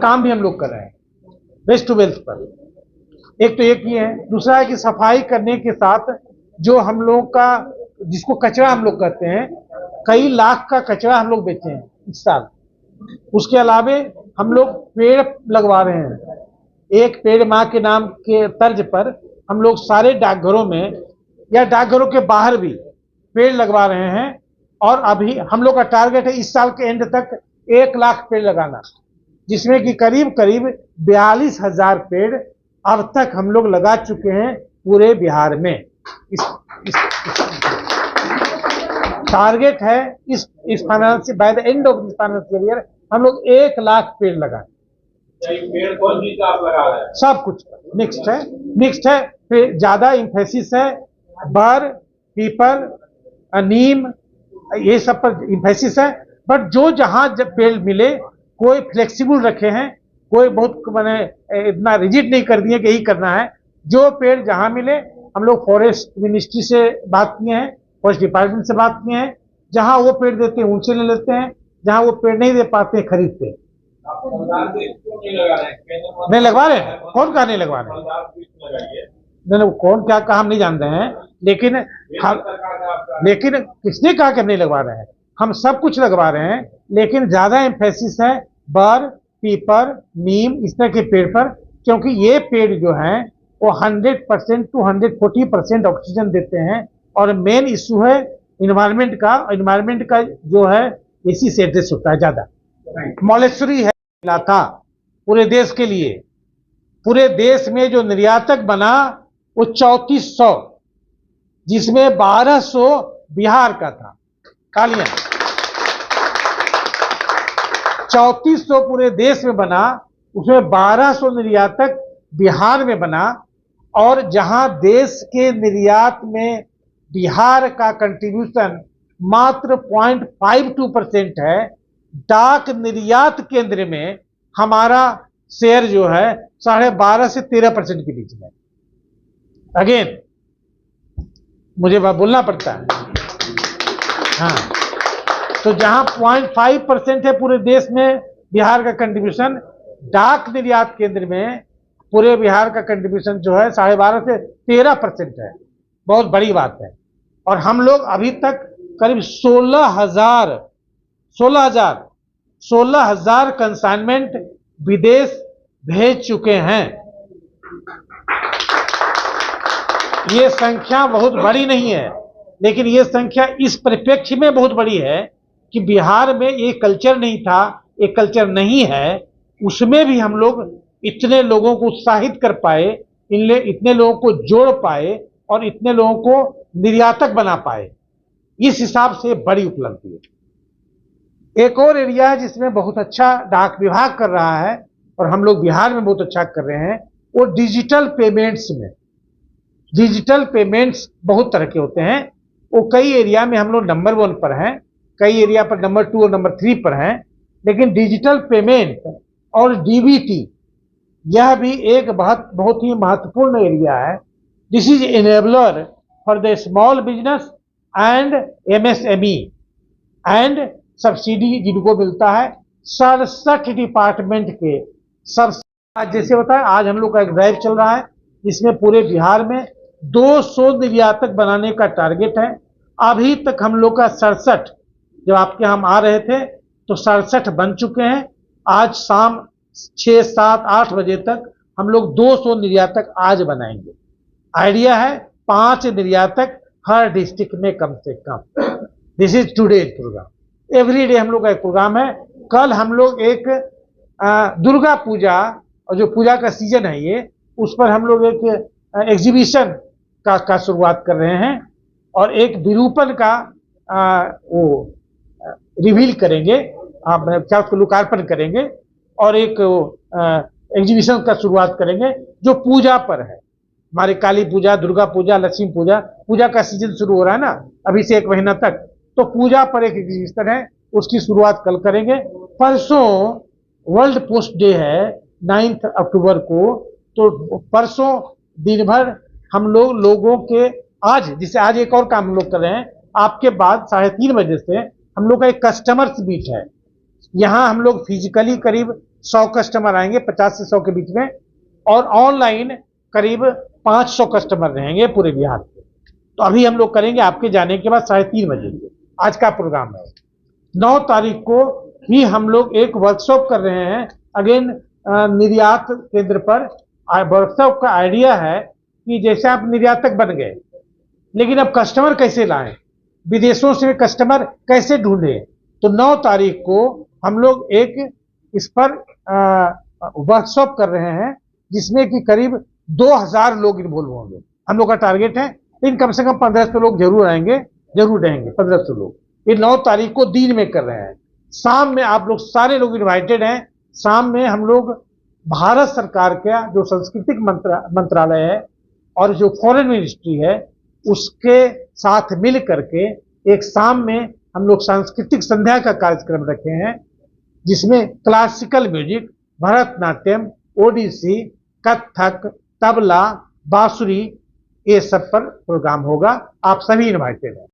काम भी हम लोग कर रहे हैं वेस्ट टू वेल्थ पर। एक तो एक ये है, दूसरा है कि सफाई करने के साथ जो हम लोग का जिसको कचरा हम लोग कहते हैं, कई लाख का कचरा हम लोग बेचे हैं इस साल। उसके अलावे हम लोग पेड़ लगवा रहे हैं। एक पेड़ माँ के नाम के तर्ज पर हम लोग सारे डाकघरों में या डाकघरों के बाहर भी पेड़ लगवा रहे हैं। और अभी हम लोग का टारगेट है इस साल के एंड तक 1 लाख पेड़ लगाना, जिसमें कि करीब करीब 42,000 पेड़ अब तक हम लोग लगा चुके हैं पूरे बिहार में। इस टारगेट है इस financial by the end of this financial year हम लोग 1 लाख पेड़ लगाएं। पेड़ कौन सी आप लगा रहे हैं? सब कुछ मिक्स्ड है। फिर ज्यादा इम्फेसिस है बर, पीपल, नीम, ये सब पर इम्फेसिस है। बट जो जहां जब पेड़ मिले, कोई फ्लेक्सिबल रखे हैं, कोई बहुत मैंने इतना रिजिड नहीं कर दिए कि यही करना है। जो पेड़ जहां मिले, हम लोग फॉरेस्ट मिनिस्ट्री से बात किए हैं, फॉरेस्ट डिपार्टमेंट से बात किए हैं, जहां वो पेड़ देते हैं उनसे ले लेते हैं, जहां वो पेड़ नहीं दे पाते हैं खरीदते हैं। नहीं लगवा रहे हैं, कौन कहा नहीं लगवा रहे हैं? नहीं, कौन क्या कहा हम नहीं जान रहे हैं, लेकिन किसने कहा कि हम नहीं लगवा रहे हैं? हम सब कुछ लगवा रहे हैं, लेकिन ज्यादा एम्फेसिस है बर, पीपर, नीम, इस तरह के पेड़ पर, क्योंकि ये पेड़ जो हैं वो 100% to 140% ऑक्सीजन देते हैं। और मेन इशू है इन्वायरमेंट का जो है इसी से एड्रेस होता है ज्यादा। मॉलेश्वरी है मिला था पूरे देश के लिए, पूरे देश में जो निर्यातक बना वो 3400, जिसमें 1200 बिहार का था। तालियां। 3400 पूरे देश में बना, उसमें 1200 निर्यातक बिहार में बना। और जहां देश के निर्यात में बिहार का कंट्रीब्यूशन मात्र 0.52% है, डाक निर्यात केंद्र में हमारा शेयर जो है 12.5 से 13% के बीच में। अगेन मुझे बोलना पड़ता है। हाँ, तो जहां 0.5% है पूरे देश में बिहार का कंट्रीब्यूशन, डाक निर्यात केंद्र में पूरे बिहार का कंट्रीब्यूशन जो है 12.5 से 13% है। बहुत बड़ी बात है। और हम लोग अभी तक करीब 16,000 कंसाइनमेंट विदेश भेज चुके हैं। ये संख्या बहुत बड़ी नहीं है, लेकिन ये संख्या इस परिप्रेक्ष्य में बहुत बड़ी है कि बिहार में ये कल्चर नहीं था, एक कल्चर नहीं है, उसमें भी हम लोग इतने लोगों को उत्साहित कर पाए, इतने लोगों को जोड़ पाए और इतने लोगों को निर्यातक बना पाए। इस हिसाब से बड़ी उपलब्धि है। एक और एरिया है जिसमें बहुत अच्छा डाक विभाग कर रहा है और हम लोग बिहार में बहुत अच्छा कर रहे हैं, वो डिजिटल पेमेंट्स में। डिजिटल पेमेंट्स बहुत तरह के होते हैं, वो कई एरिया में हम लोग नंबर 1 पर हैं, कई एरिया पर नंबर 2 और नंबर 3 पर हैं। लेकिन डिजिटल पेमेंट और डीबीटी यह भी एक बहुत ही महत्वपूर्ण एरिया है। This is enabler for the small business and MSME and subsidy जिनको मिलता है 67 डिपार्टमेंट के सब। जैसे होता है, आज हम लोग का एक ड्राइव चल रहा है जिसमें पूरे बिहार में 200 निर्यातक बनाने का टारगेट है। अभी तक हम लोग का 67, जब आपके हम आ रहे थे तो 67 बन चुके हैं। आज शाम 6, 7, 8 बजे तक हम लोग 200 निर्यातक आज बनाएंगे। आइडिया है 5 निर्यातक हर डिस्ट्रिक्ट में कम से कम। This is today program. Every day हम लोग का एक प्रोग्राम है। कल हम लोग एक दुर्गा पूजा और जो पूजा का सीजन है ये, उस पर हम लोग एक एग्जीबिशन का शुरुआत कर रहे हैं और एक विरूपण का वो रिवील करेंगे, क्या उसको लोकार्पण करेंगे और एक एग्जीबिशन का शुरुआत करेंगे जो पूजा पर है। हमारे काली पूजा, दुर्गा पूजा, लक्ष्मी पूजा का सीजन शुरू हो रहा है ना अभी से 1 महीना तक, तो पूजा पर एक एग्जीबिशन है, उसकी शुरुआत कल करेंगे। परसों वर्ल्ड पोस्ट डे है 9 अक्टूबर को, तो परसों दिन भर हम लोगों के आज एक और काम हम लोग कर रहे हैं। आपके बाद 3:30 बजे से हम लोग का एक कस्टमर्स मीट है। यहाँ हम लोग फिजिकली करीब 100 कस्टमर आएंगे, 50 से 100 के बीच में, और ऑनलाइन करीब 500 कस्टमर रहेंगे पूरे बिहार के। तो अभी हम लोग करेंगे आपके जाने के बाद 3:30 बजे से आज का प्रोग्राम है। 9 तारीख को ही हम लोग एक वर्कशॉप कर रहे हैं अगेन निर्यात केंद्र पर। वर्कशॉप का आइडिया है कि जैसे आप निर्यातक बन गए, लेकिन अब कस्टमर कैसे लाएं, विदेशों से कस्टमर कैसे ढूंढे। तो 9 तारीख को हम लोग एक इस पर वर्कशॉप कर रहे हैं, जिसमें कि करीब 2000 लोग इन्वॉल्व होंगे। हम लोग का टारगेट है, लेकिन कम से कम 1500 लोग जरूर आएंगे, जरूर रहेंगे 1500 लोग। ये 9 तारीख को दिन में कर रहे हैं। शाम में आप लोग सारे लोग इन्वाइटेड हैं। शाम में हम लोग भारत सरकार का जो सांस्कृतिक मंत्रालय है और जो फॉरेन मिनिस्ट्री है उसके साथ मिल करके एक शाम में हम लोग सांस्कृतिक संध्या का कार्यक्रम रखे हैं, जिसमें क्लासिकल म्यूजिक, भरतनाट्यम, ओडिसी, कथक, तबला, बांसुरी, ये सब पर प्रोग्राम होगा। आप सभी इनवाइटेड हैं।